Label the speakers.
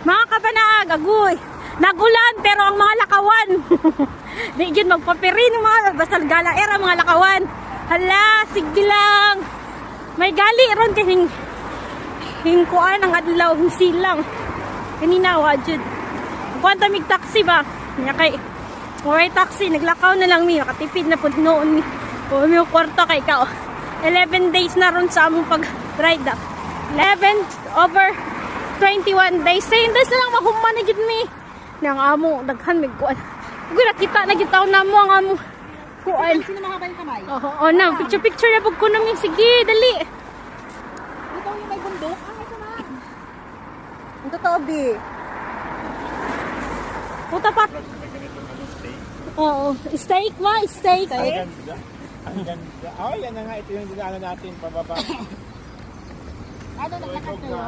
Speaker 1: Mga kabanaag, agoy. Nagulan pero ang mga lakawan. Di yun magpapirin mga basal gala era mga lakawan. Hala, sige lang. May gali ron kasing hingkuan ang adlaw silang. Kanina wajud. Kuwanta mig taxi ba? Nya kay oray taxi naglakaw na lang mi nakatipid na pud noon mi. O mi kwarto kay ka. 11 days na ron sa among pag-ride. 11 over 21 days. Saying days na lang mahuman na gid mi. Nang amo daghan mig kuan. Ug nakita na gid taon namo ang amo kuan.
Speaker 2: Sino mahaba yung kamay?
Speaker 1: Oo, na picture na pag ko namin. Sige, dali.
Speaker 2: Ikaw yung may bundok? Ah, ito na. Ang totoo, B.
Speaker 1: Puta pa. Oo, steak ma, steak.
Speaker 3: Ang ganda. Oh, yan na nga. Ito yung dinaanan natin pababa.
Speaker 2: Ano, naglakad kayo?